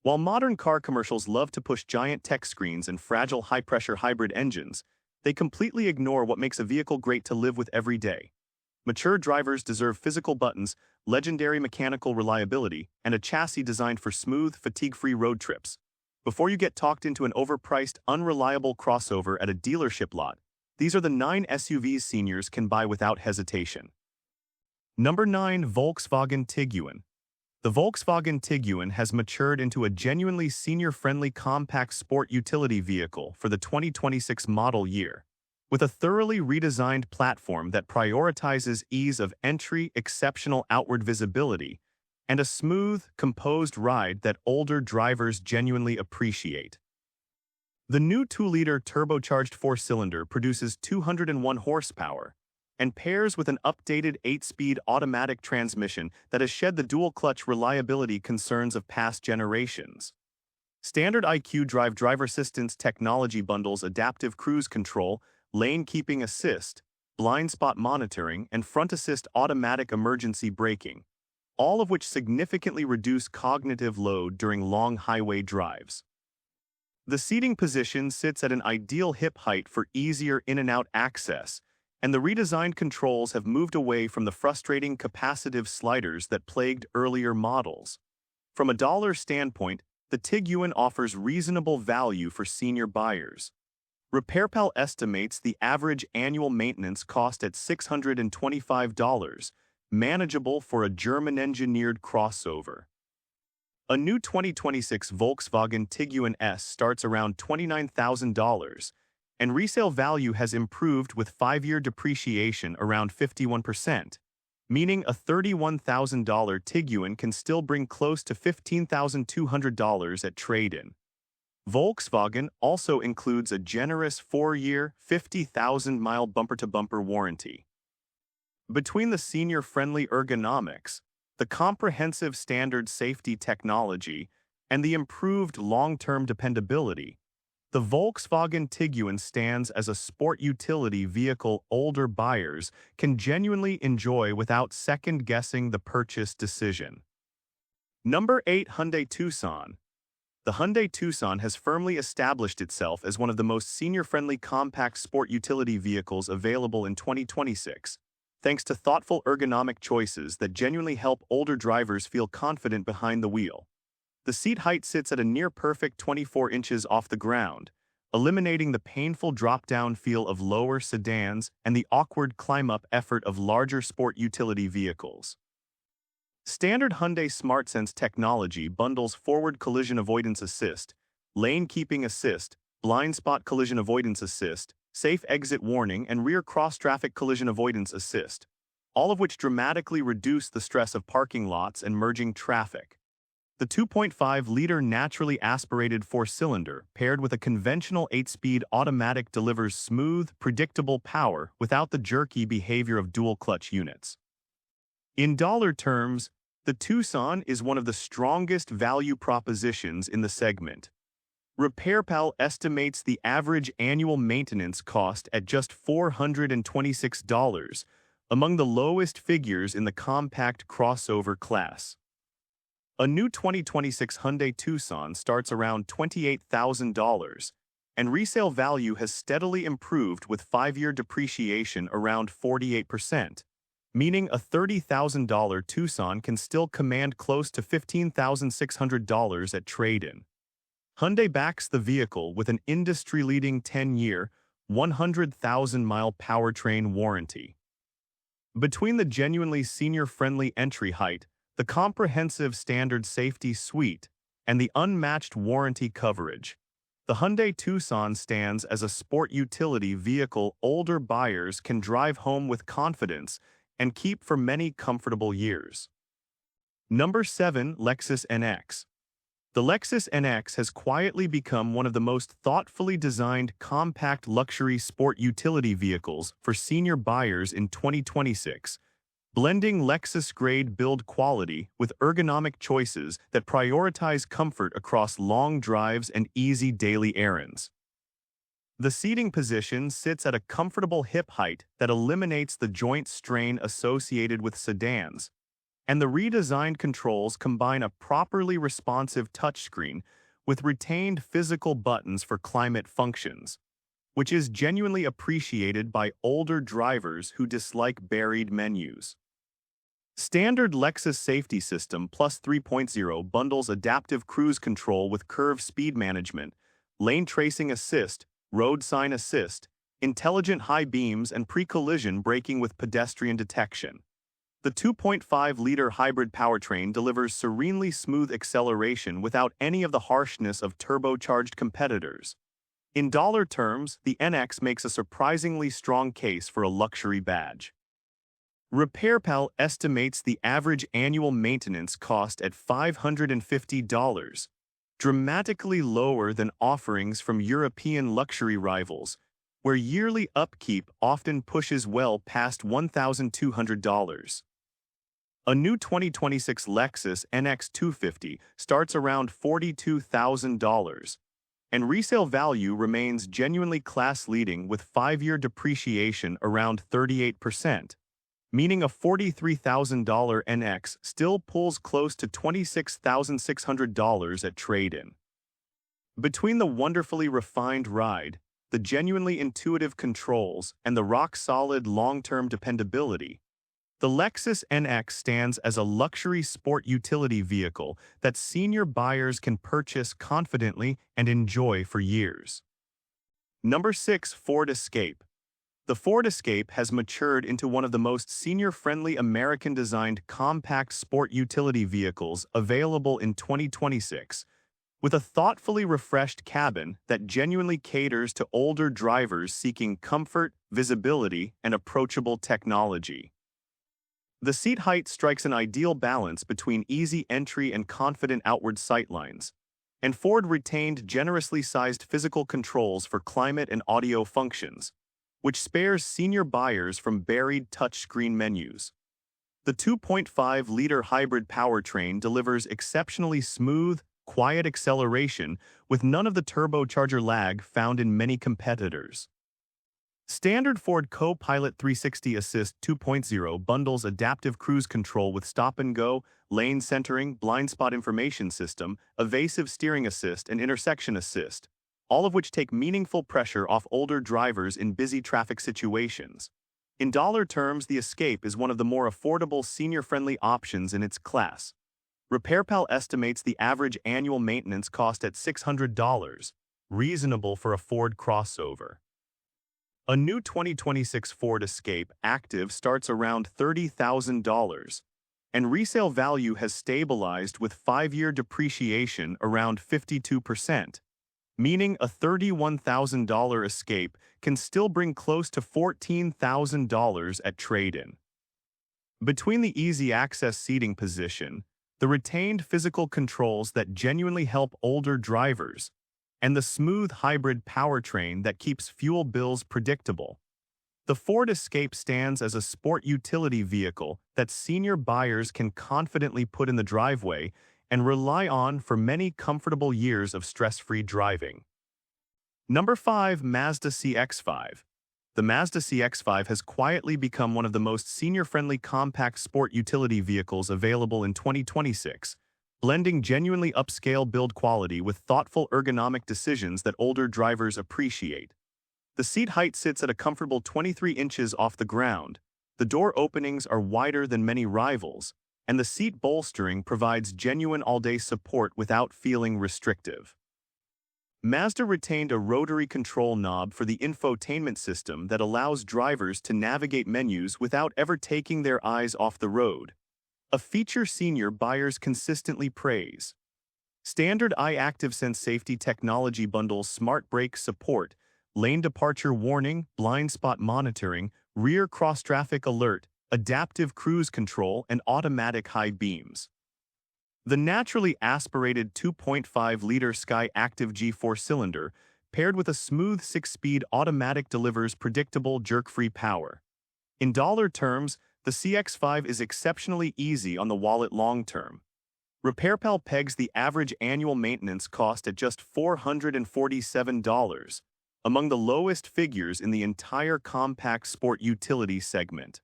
While modern car commercials love to push giant tech screens and fragile high-pressure hybrid engines, they completely ignore what makes a vehicle great to live with every day. Mature drivers deserve physical buttons, legendary mechanical reliability, and a chassis designed for smooth, fatigue-free road trips. Before you get talked into an overpriced, unreliable crossover at a dealership lot, these are the 9 SUVs seniors can buy without hesitation. Number 9. Volkswagen Tiguan. The Volkswagen Tiguan has matured into a genuinely senior-friendly compact sport utility vehicle for the 2026 model year. With a thoroughly redesigned platform that prioritizes ease of entry, exceptional outward visibility, and a smooth, composed ride that older drivers genuinely appreciate. The new 2-liter turbocharged 4-cylinder produces 201 horsepower and pairs with an updated 8-speed automatic transmission that has shed the dual-clutch reliability concerns of past generations. Standard IQ Drive driver assistance technology bundles adaptive cruise control, lane keeping assist, blind spot monitoring, and front assist automatic emergency braking, all of which significantly reduce cognitive load during long highway drives. The seating position sits at an ideal hip height for easier in-and-out access, and the redesigned controls have moved away from the frustrating capacitive sliders that plagued earlier models. From a dollar standpoint, the Tiguan offers reasonable value for senior buyers. RepairPal estimates the average annual maintenance cost at $625, manageable for a German-engineered crossover. A new 2026 Volkswagen Tiguan S starts around $29,000, and resale value has improved with 5-year depreciation around 51%, meaning a $31,000 Tiguan can still bring close to $15,200 at trade-in. Volkswagen also includes a generous 4-year, 50,000-mile bumper-to-bumper warranty. Between the senior-friendly ergonomics, the comprehensive standard safety technology, and the improved long-term dependability, the Volkswagen Tiguan stands as a sport utility vehicle older buyers can genuinely enjoy without second-guessing the purchase decision. Number 8. Hyundai Tucson. The Hyundai Tucson has firmly established itself as one of the most senior-friendly compact sport utility vehicles available in 2026, thanks to thoughtful ergonomic choices that genuinely help older drivers feel confident behind the wheel. The seat height sits at a near-perfect 24 inches off the ground, eliminating the painful drop-down feel of lower sedans and the awkward climb-up effort of larger sport utility vehicles. Standard Hyundai SmartSense technology bundles forward collision avoidance assist, lane keeping assist, blind spot collision avoidance assist, safe exit warning, and rear cross-traffic collision avoidance assist, all of which dramatically reduce the stress of parking lots and merging traffic. The 2.5-liter naturally aspirated 4-cylinder, paired with a conventional 8-speed automatic, delivers smooth, predictable power without the jerky behavior of dual-clutch units. In dollar terms, the Tucson is one of the strongest value propositions in the segment. RepairPal estimates the average annual maintenance cost at just $426, among the lowest figures in the compact crossover class. A new 2026 Hyundai Tucson starts around $28,000, and resale value has steadily improved with 5-year depreciation around 48%, meaning a $30,000 Tucson can still command close to $15,600 at trade-in. Hyundai backs the vehicle with an industry-leading 10-year, 100,000-mile powertrain warranty. Between the genuinely senior-friendly entry height, the comprehensive standard safety suite, and the unmatched warranty coverage, the Hyundai Tucson stands as a sport utility vehicle older buyers can drive home with confidence and keep for many comfortable years. Number 7. Lexus NX. The Lexus NX has quietly become one of the most thoughtfully designed compact luxury sport utility vehicles for senior buyers in 2026, blending Lexus-grade build quality with ergonomic choices that prioritize comfort across long drives and easy daily errands. The seating position sits at a comfortable hip height that eliminates the joint strain associated with sedans, and the redesigned controls combine a properly responsive touchscreen with retained physical buttons for climate functions, which is genuinely appreciated by older drivers who dislike buried menus. Standard Lexus Safety System Plus 3.0 bundles adaptive cruise control with curve speed management, lane tracing assist, road sign assist, intelligent high beams, and pre-collision braking with pedestrian detection. The 2.5-liter hybrid powertrain delivers serenely smooth acceleration without any of the harshness of turbocharged competitors. In dollar terms, the NX makes a surprisingly strong case for a luxury badge. RepairPal estimates the average annual maintenance cost at $550, dramatically lower than offerings from European luxury rivals, where yearly upkeep often pushes well past $1,200. A new 2026 Lexus NX 250 starts around $42,000, and resale value remains genuinely class-leading with 5-year depreciation around 38%. Meaning a $43,000 NX still pulls close to $26,600 at trade-in. Between the wonderfully refined ride, the genuinely intuitive controls, and the rock-solid long-term dependability, the Lexus NX stands as a luxury sport utility vehicle that senior buyers can purchase confidently and enjoy for years. Number 6. Ford Escape. The Ford Escape has matured into one of the most senior-friendly American-designed compact sport utility vehicles available in 2026, with a thoughtfully refreshed cabin that genuinely caters to older drivers seeking comfort, visibility, and approachable technology. The seat height strikes an ideal balance between easy entry and confident outward sightlines, and Ford retained generously sized physical controls for climate and audio functions, which spares senior buyers from buried touchscreen menus. The 2.5-liter hybrid powertrain delivers exceptionally smooth, quiet acceleration with none of the turbocharger lag found in many competitors. Standard Ford Co-Pilot 360 Assist 2.0 bundles adaptive cruise control with stop-and-go, lane centering, blind spot information system, evasive steering assist, and intersection assist, all of which take meaningful pressure off older drivers in busy traffic situations. In dollar terms, the Escape is one of the more affordable senior-friendly options in its class. RepairPal estimates the average annual maintenance cost at $600, reasonable for a Ford crossover. A new 2026 Ford Escape Active starts around $30,000, and resale value has stabilized with 5-year depreciation around 52%. Meaning a $31,000 Escape can still bring close to $14,000 at trade-in. Between the easy access seating position, the retained physical controls that genuinely help older drivers, and the smooth hybrid powertrain that keeps fuel bills predictable, the Ford Escape stands as a sport utility vehicle that senior buyers can confidently put in the driveway and rely on for many comfortable years of stress-free driving. Number 5. Mazda CX-5. The Mazda CX-5 has quietly become one of the most senior-friendly compact sport utility vehicles available in 2026, blending genuinely upscale build quality with thoughtful ergonomic decisions that older drivers appreciate. The seat height sits at a comfortable 23 inches off the ground, the door openings are wider than many rivals, and the seat bolstering provides genuine all-day support without feeling restrictive. Mazda retained a rotary control knob for the infotainment system that allows drivers to navigate menus without ever taking their eyes off the road, a feature senior buyers consistently praise. Standard iActiveSense safety technology bundles smart brake support, lane departure warning, blind spot monitoring, rear cross-traffic alert, adaptive cruise control, and automatic high beams. The naturally aspirated 2.5-liter Sky Active G4 cylinder, paired with a smooth 6-speed automatic, delivers predictable jerk-free power. In dollar terms, the CX-5 is exceptionally easy on the wallet long-term. RepairPal pegs the average annual maintenance cost at just $447, among the lowest figures in the entire compact sport utility segment.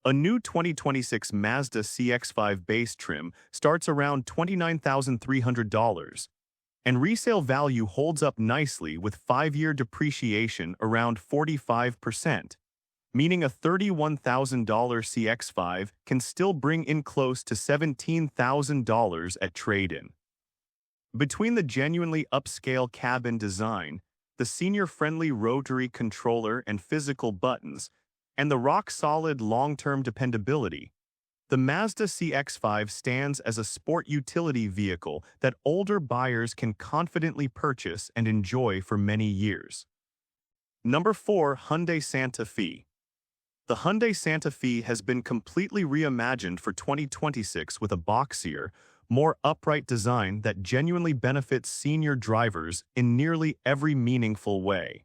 A new 2026 Mazda CX-5 base trim starts around $29,300, and resale value holds up nicely with 5-year depreciation around 45%, meaning a $31,000 CX-5 can still bring in close to $17,000 at trade-in. Between the genuinely upscale cabin design, the senior-friendly rotary controller and physical buttons, and the rock-solid long-term dependability, the Mazda CX-5 stands as a sport utility vehicle that older buyers can confidently purchase and enjoy for many years. Number 4. Hyundai Santa Fe. The Hyundai Santa Fe has been completely reimagined for 2026 with a boxier, more upright design that genuinely benefits senior drivers in nearly every meaningful way.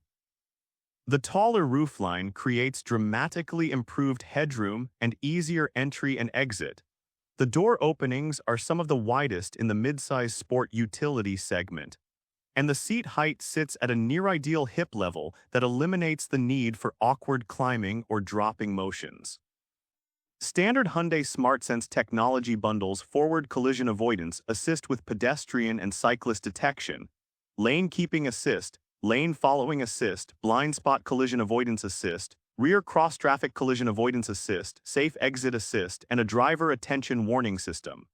The taller roofline creates dramatically improved headroom and easier entry and exit. The door openings are some of the widest in the midsize sport utility segment, and the seat height sits at a near-ideal hip level that eliminates the need for awkward climbing or dropping motions. Standard Hyundai SmartSense technology bundles forward collision avoidance assist with pedestrian and cyclist detection, lane keeping assist, lane following assist, blind spot collision avoidance assist, rear cross-traffic collision avoidance assist, safe exit assist, and a driver attention warning system.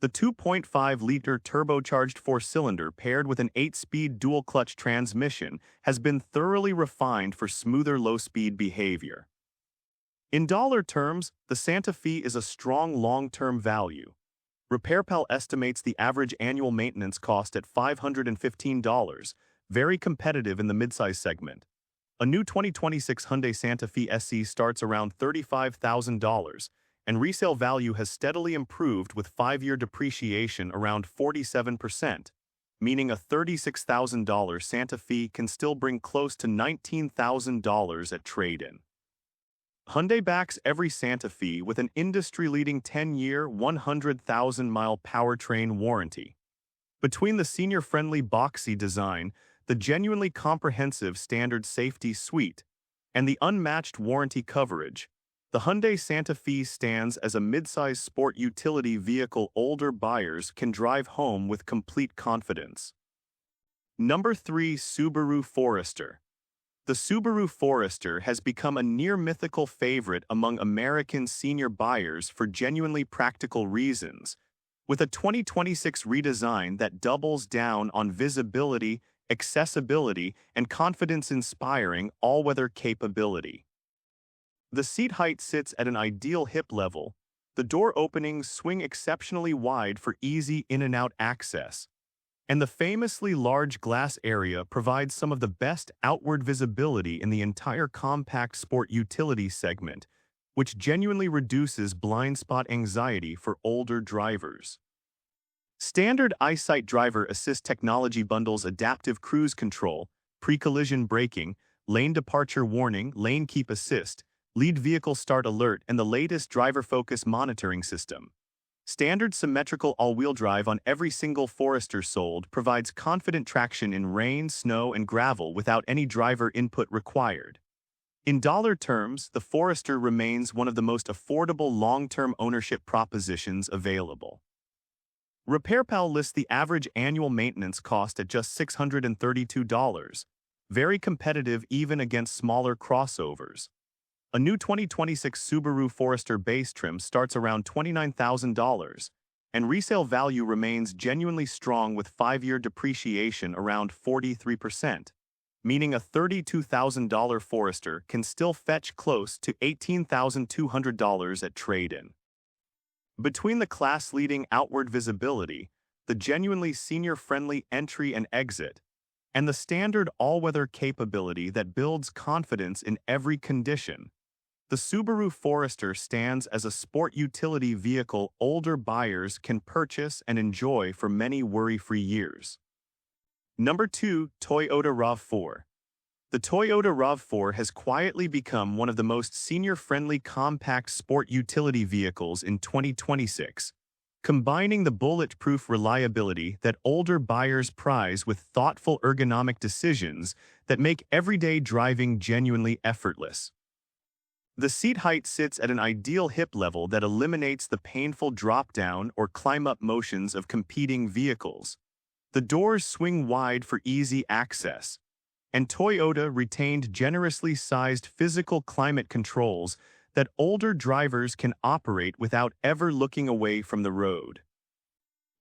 The 2.5-liter turbocharged 4-cylinder paired with an 8-speed dual-clutch transmission has been thoroughly refined for smoother low-speed behavior. In dollar terms, the Santa Fe is a strong long-term value. RepairPal estimates the average annual maintenance cost at $515, very competitive in the midsize segment. A new 2026 Hyundai Santa Fe SE starts around $35,000, and resale value has steadily improved with 5-year depreciation around 47%, meaning a $36,000 Santa Fe can still bring close to $19,000 at trade-in. Hyundai backs every Santa Fe with an industry-leading 10-year, 100,000-mile powertrain warranty. Between the senior-friendly boxy design, the genuinely comprehensive standard safety suite, and the unmatched warranty coverage, the Hyundai Santa Fe stands as a midsize sport utility vehicle older buyers can drive home with complete confidence. Number 3. Subaru Forester. The Subaru Forester has become a near-mythical favorite among American senior buyers for genuinely practical reasons, with a 2026 redesign that doubles down on visibility, accessibility, and confidence-inspiring all-weather capability. The seat height sits at an ideal hip level, the door openings swing exceptionally wide for easy in-and-out access, and the famously large glass area provides some of the best outward visibility in the entire compact sport utility segment, which genuinely reduces blind spot anxiety for older drivers. Standard EyeSight driver assist technology bundles adaptive cruise control, pre-collision braking, lane departure warning, lane keep assist, lead vehicle start alert, and the latest driver focus monitoring system. Standard symmetrical all-wheel drive on every single Forester sold provides confident traction in rain, snow, and gravel without any driver input required. In dollar terms, the Forester remains one of the most affordable long-term ownership propositions available. RepairPal lists the average annual maintenance cost at just $632, very competitive even against smaller crossovers. A new 2026 Subaru Forester base trim starts around $29,000, and resale value remains genuinely strong with 5-year depreciation around 43%, meaning a $32,000 Forester can still fetch close to $18,200 at trade-in. Between the class-leading outward visibility, the genuinely senior-friendly entry and exit, and the standard all-weather capability that builds confidence in every condition, the Subaru Forester stands as a sport utility vehicle older buyers can purchase and enjoy for many worry-free years. Number 2. Toyota RAV4. The Toyota RAV4 has quietly become one of the most senior-friendly compact sport utility vehicles in 2026, combining the bulletproof reliability that older buyers prize with thoughtful ergonomic decisions that make everyday driving genuinely effortless. The seat height sits at an ideal hip level that eliminates the painful drop-down or climb-up motions of competing vehicles. The doors swing wide for easy access, and Toyota retained generously sized physical climate controls that older drivers can operate without ever looking away from the road.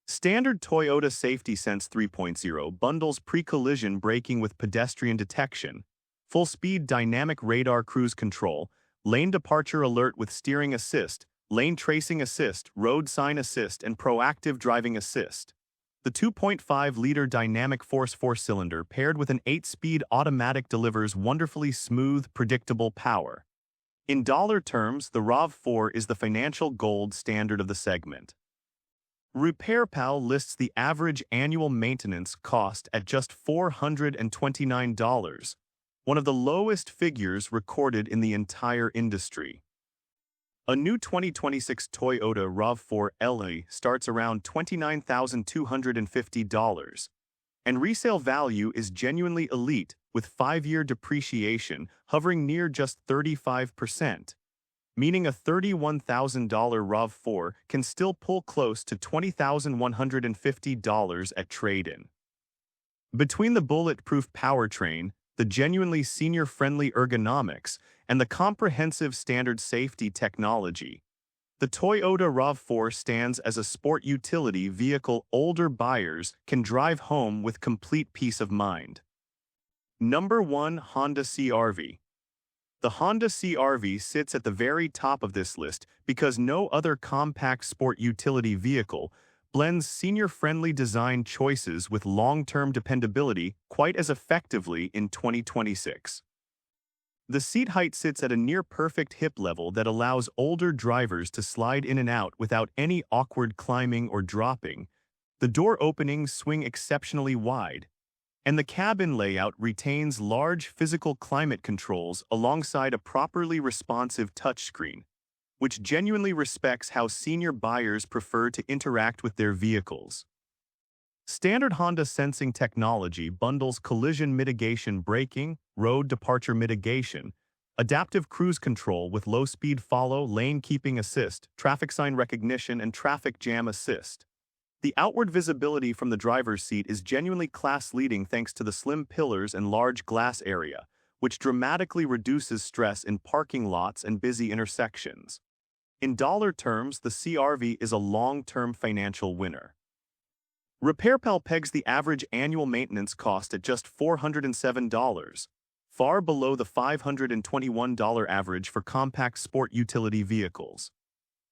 Standard Toyota Safety Sense 3.0 bundles pre-collision braking with pedestrian detection, full-speed dynamic radar cruise control, lane departure alert with steering assist, lane tracing assist, road sign assist, and proactive driving assist. The 2.5-liter dynamic force four-cylinder paired with an 8-speed automatic delivers wonderfully smooth, predictable power. In dollar terms, the RAV4 is the financial gold standard of the segment. RepairPal lists the average annual maintenance cost at just $429, one of the lowest figures recorded in the entire industry. A new 2026 Toyota RAV4 LE starts around $29,250, and resale value is genuinely elite, with 5-year depreciation hovering near just 35%, meaning a $31,000 RAV4 can still pull close to $20,150 at trade-in. Between the bulletproof powertrain, the genuinely senior-friendly ergonomics, and the comprehensive standard safety technology, the Toyota RAV4 stands as a sport utility vehicle older buyers can drive home with complete peace of mind. Number 1. Honda CR-V. The Honda CR-V sits at the very top of this list because no other compact sport utility vehicle blends senior-friendly design choices with long-term dependability quite as effectively in 2026. The seat height sits at a near-perfect hip level that allows older drivers to slide in and out without any awkward climbing or dropping. The door openings swing exceptionally wide, and the cabin layout retains large physical climate controls alongside a properly responsive touchscreen, which genuinely respects how senior buyers prefer to interact with their vehicles. Standard Honda sensing technology bundles collision mitigation braking, road departure mitigation, adaptive cruise control with low-speed follow, lane keeping assist, traffic sign recognition, and traffic jam assist. The outward visibility from the driver's seat is genuinely class-leading thanks to the slim pillars and large glass area, which dramatically reduces stress in parking lots and busy intersections. In dollar terms, the CR-V is a long-term financial winner. RepairPal pegs the average annual maintenance cost at just $407, far below the $521 average for compact sport utility vehicles.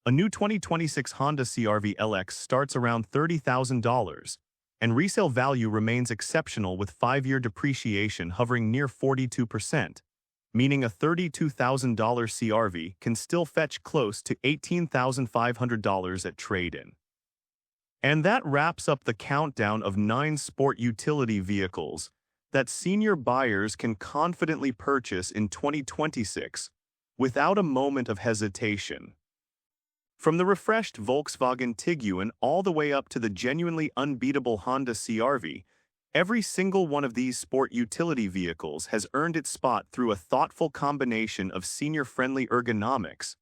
A new 2026 Honda CR-V LX starts around $30,000, and resale value remains exceptional with 5-year depreciation hovering near 42%. Meaning a $32,000 CR-V can still fetch close to $18,500 at trade-in. And that wraps up the countdown of 9 sport utility vehicles that senior buyers can confidently purchase in 2026 without a moment of hesitation. From the refreshed Volkswagen Tiguan all the way up to the genuinely unbeatable Honda CR-V, every single one of these sport utility vehicles has earned its spot through a thoughtful combination of senior-friendly ergonomics,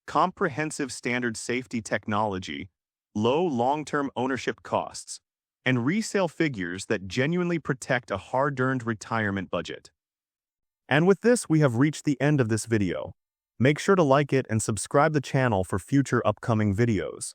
comprehensive standard safety technology, low long-term ownership costs, and resale figures that genuinely protect a hard-earned retirement budget. And with this, we have reached the end of this video. Make sure to like it and subscribe the channel for future upcoming videos.